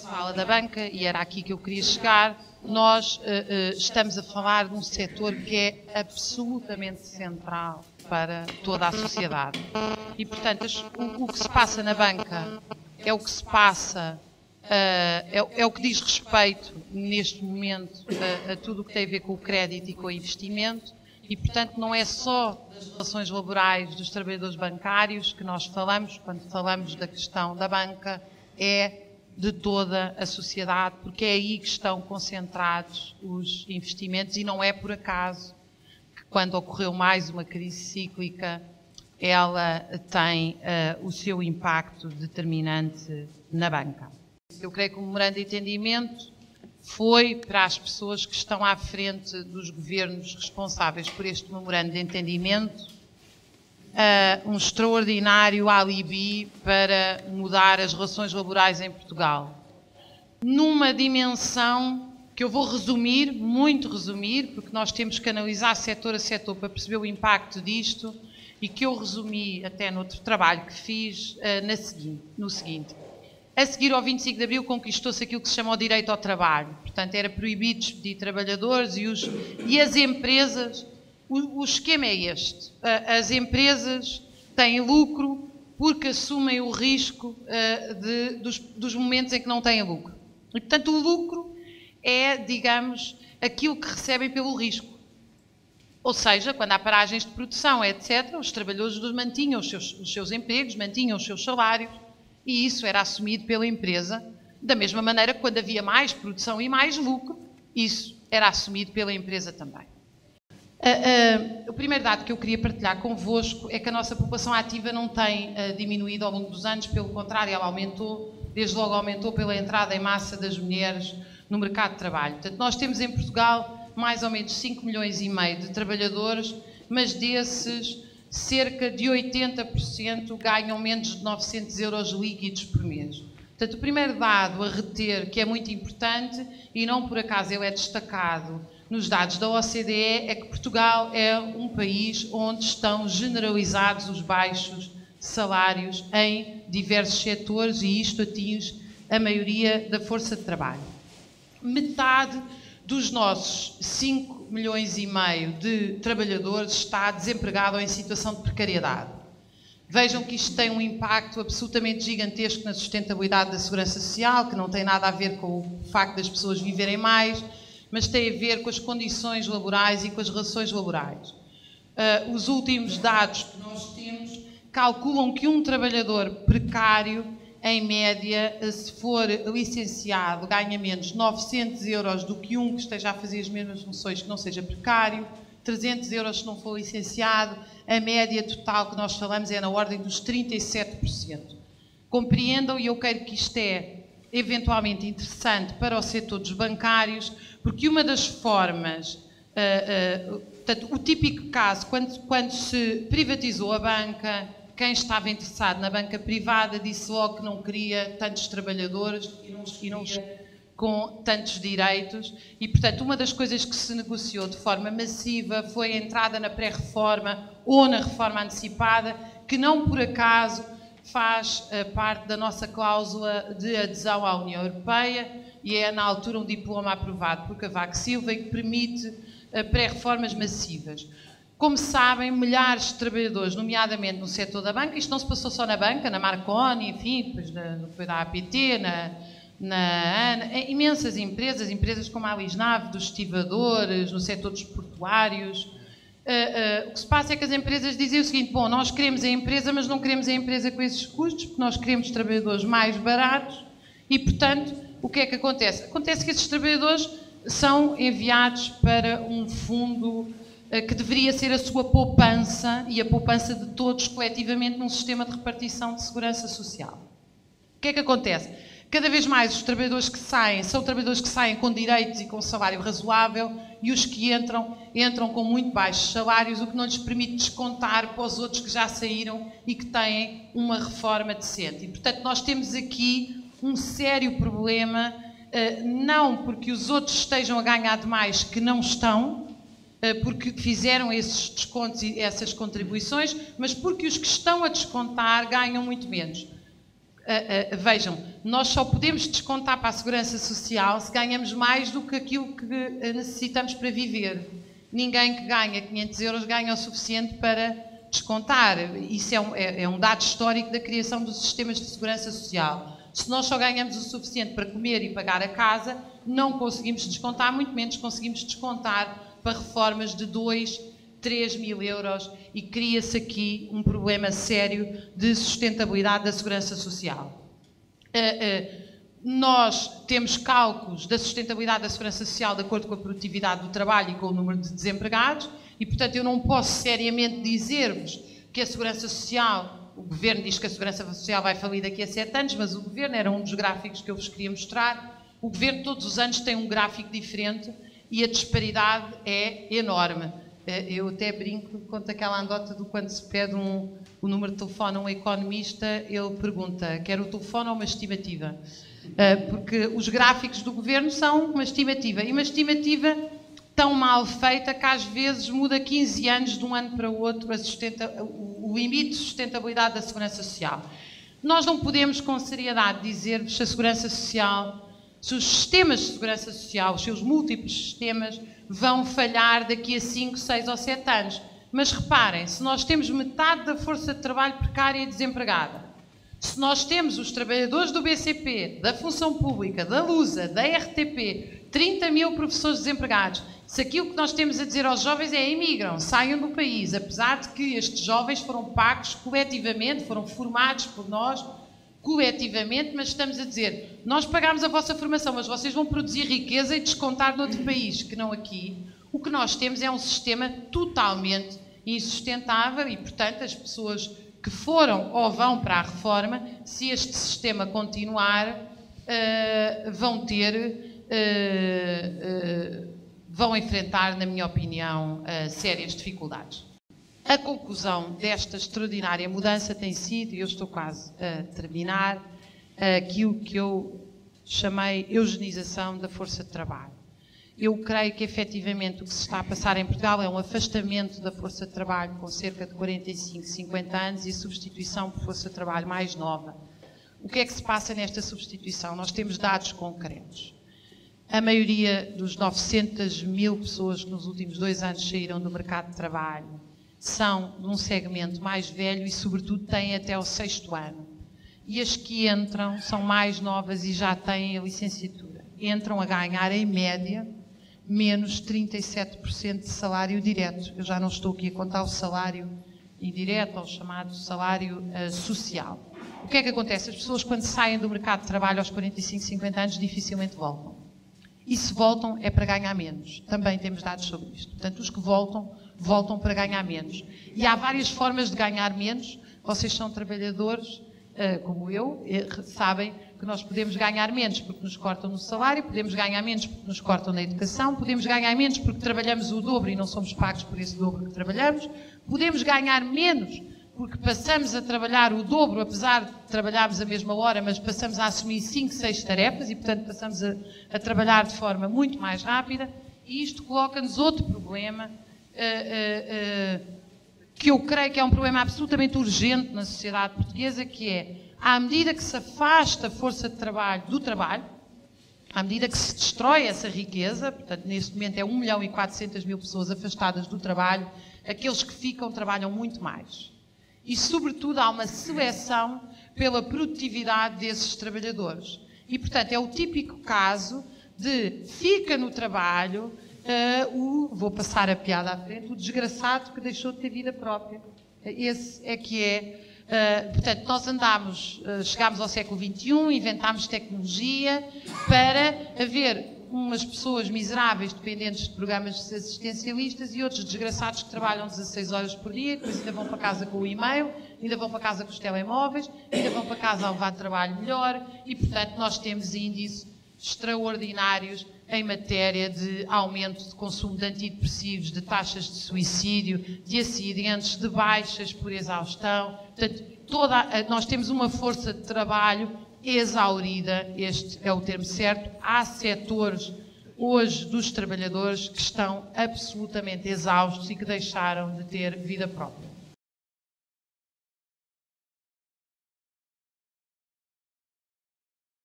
fala da banca, e era aqui que eu queria chegar. Nós estamos a falar de um setor que é absolutamente central para toda a sociedade. E, portanto, o que se passa na banca é o que se passa, é o que diz respeito, neste momento, a tudo o que tem a ver com o crédito e com o investimento. E, portanto, não é só das relações laborais dos trabalhadores bancários que nós falamos, quando falamos da questão da banca, é de toda a sociedade, porque é aí que estão concentrados os investimentos, e não é por acaso que, quando ocorreu mais uma crise cíclica, ela tem o seu impacto determinante na banca. Eu creio que o memorando de entendimento foi para as pessoas que estão à frente dos governos responsáveis por este memorando de entendimento um extraordinário alibi para mudar as relações laborais em Portugal. Numa dimensão que eu vou resumir, muito resumir, porque nós temos que analisar setor a setor para perceber o impacto disto, e que eu resumi até noutro trabalho que fiz no seguinte. A seguir ao 25 de Abril conquistou-se aquilo que se chama o direito ao trabalho. Portanto, era proibido despedir trabalhadores e as empresas... O esquema é este. As empresas têm lucro porque assumem o risco dos momentos em que não têm lucro. E, portanto, o lucro é, digamos, aquilo que recebem pelo risco. Ou seja, quando há paragens de produção, etc., os trabalhadores mantinham os seus empregos, mantinham os seus salários, e isso era assumido pela empresa, da mesma maneira que quando havia mais produção e mais lucro, isso era assumido pela empresa também. O primeiro dado que eu queria partilhar convosco é que a nossa população ativa não tem diminuído ao longo dos anos, pelo contrário, ela aumentou, desde logo aumentou pela entrada em massa das mulheres no mercado de trabalho. Portanto, nós temos em Portugal mais ou menos 5,5 milhões de trabalhadores, mas desses cerca de 80% ganham menos de 900 euros líquidos por mês. Portanto, o primeiro dado a reter, que é muito importante, e não por acaso ele é destacado nos dados da OCDE, é que Portugal é um país onde estão generalizados os baixos salários em diversos setores, e isto atinge a maioria da força de trabalho. Metade dos nossos 5,5 milhões de trabalhadores está desempregado ou em situação de precariedade. Vejam que isto tem um impacto absolutamente gigantesco na sustentabilidade da segurança social, que não tem nada a ver com o facto das pessoas viverem mais, mas tem a ver com as condições laborais e com as relações laborais. Os últimos dados que nós temos calculam que um trabalhador precário, em média, se for licenciado, ganha menos 900 euros do que um que esteja a fazer as mesmas funções que não seja precário, 300 euros se não for licenciado, a média total que nós falamos é na ordem dos 37%. Compreendam, e eu quero que isto é eventualmente interessante para o setor dos bancários, porque uma das formas, portanto, o típico caso, quando se privatizou a banca, quem estava interessado na banca privada disse logo que não queria tantos trabalhadores e não com tantos direitos, e, portanto, uma das coisas que se negociou de forma massiva foi a entrada na pré-reforma ou na reforma antecipada, que não por acaso faz parte da nossa cláusula de adesão à União Europeia, e é, na altura, um diploma aprovado por Cavaco Silva e que permite pré-reformas massivas. Como sabem, milhares de trabalhadores, nomeadamente no setor da banca, isto não se passou só na banca, na Marconi, enfim, depois foi da APT, imensas empresas como a Alisnave, dos estivadores, no setor dos portuários. O que se passa é que as empresas dizem o seguinte: bom, nós queremos a empresa, mas não queremos a empresa com esses custos, porque nós queremos trabalhadores mais baratos e, portanto, o que é que acontece? Acontece que esses trabalhadores são enviados para um fundo que deveria ser a sua poupança e a poupança de todos coletivamente num sistema de repartição de segurança social. O que é que acontece? Cada vez mais os trabalhadores que saem são trabalhadores que saem com direitos e com salário razoável, e os que entram com muito baixos salários, o que não lhes permite descontar para os outros que já saíram e que têm uma reforma decente. E, portanto, nós temos aqui um sério problema, não porque os outros estejam a ganhar demais, que não estão, porque fizeram esses descontos e essas contribuições, mas porque os que estão a descontar ganham muito menos. Vejam, nós só podemos descontar para a Segurança Social se ganhamos mais do que aquilo que necessitamos para viver. Ninguém que ganha 500 euros ganha o suficiente para descontar. Isso é um dado histórico da criação dos sistemas de segurança social. Se nós só ganhamos o suficiente para comer e pagar a casa, não conseguimos descontar, muito menos conseguimos descontar para reformas de 2, 3 mil euros, e cria-se aqui um problema sério de sustentabilidade da segurança social. Nós temos cálculos da sustentabilidade da segurança social de acordo com a produtividade do trabalho e com o número de desempregados, e, portanto, eu não posso seriamente dizer-vos que a segurança social, o Governo diz que a segurança social vai falir daqui a 7 anos, mas o Governo, era um dos gráficos que eu vos queria mostrar, o Governo todos os anos tem um gráfico diferente e a disparidade é enorme. Eu até brinco, conto aquela anedota do quando se pede o número de telefone a um economista, ele pergunta, quer o telefone ou uma estimativa? Porque os gráficos do Governo são uma estimativa, e uma estimativa tão mal feita que às vezes muda 15 anos de um ano para o outro o limite de sustentabilidade da segurança social. Nós não podemos com seriedade dizer-vos se a segurança social, se os sistemas de segurança social, os seus múltiplos sistemas, vão falhar daqui a 5, 6 ou 7 anos. Mas reparem, se nós temos metade da força de trabalho precária e desempregada, se nós temos os trabalhadores do BCP, da Função Pública, da Lusa, da RTP, 30 mil professores desempregados, se aquilo que nós temos a dizer aos jovens é emigram, saiam do país, apesar de que estes jovens foram pagos coletivamente, foram formados por nós coletivamente, mas estamos a dizer, nós pagamos a vossa formação, mas vocês vão produzir riqueza e descontar noutro país, que não aqui. O que nós temos é um sistema totalmente insustentável e, portanto, as pessoas que foram ou vão para a reforma, se este sistema continuar, vão enfrentar, na minha opinião, sérias dificuldades. A conclusão desta extraordinária mudança tem sido, e eu estou quase a terminar, aquilo que eu chamei eugenização da força de trabalho. Eu creio que, efetivamente, o que se está a passar em Portugal é um afastamento da força de trabalho com cerca de 45, 50 anos e substituição por força de trabalho mais nova. O que é que se passa nesta substituição? Nós temos dados concretos. A maioria dos 900 mil pessoas que nos últimos 2 anos saíram do mercado de trabalho são de um segmento mais velho e, sobretudo, têm até o 6º ano. E as que entram são mais novas e já têm a licenciatura. Entram a ganhar, em média, menos 37% de salário direto. Eu já não estou aqui a contar o salário indireto, ou o chamado salário social. O que é que acontece? As pessoas, quando saem do mercado de trabalho aos 45, 50 anos, dificilmente voltam. E se voltam, é para ganhar menos. Também temos dados sobre isto. Portanto, os que voltam, voltam para ganhar menos. E há várias formas de ganhar menos. Vocês são trabalhadores, como eu, sabem que nós podemos ganhar menos porque nos cortam no salário, podemos ganhar menos porque nos cortam na educação, podemos ganhar menos porque trabalhamos o dobro e não somos pagos por esse dobro que trabalhamos, podemos ganhar menos porque passamos a trabalhar o dobro, apesar de trabalharmos a mesma hora, mas passamos a assumir 5, 6 tarefas e, portanto, passamos a trabalhar de forma muito mais rápida, e isto coloca-nos outro problema, que eu creio que é um problema absolutamente urgente na sociedade portuguesa, que é, à medida que se afasta a força de trabalho do trabalho, à medida que se destrói essa riqueza, portanto, neste momento é 1.400.000 pessoas afastadas do trabalho, aqueles que ficam trabalham muito mais. E, sobretudo, há uma seleção pela produtividade desses trabalhadores. E, portanto, é o típico caso de fica no trabalho, vou passar a piada à frente, o desgraçado que deixou de ter vida própria. Esse é que é. Portanto, nós chegámos ao século XXI, inventámos tecnologia para haver umas pessoas miseráveis dependentes de programas assistencialistas e outros desgraçados que trabalham 16 horas por dia, depois ainda vão para casa com o e-mail, ainda vão para casa com os telemóveis, ainda vão para casa a levar trabalho melhor e, portanto, nós temos índices extraordinários em matéria de aumento de consumo de antidepressivos, de taxas de suicídio, de acidentes, de baixas por exaustão. Portanto, nós temos uma força de trabalho exaurida, este é o termo certo. Há setores hoje dos trabalhadores que estão absolutamente exaustos e que deixaram de ter vida própria.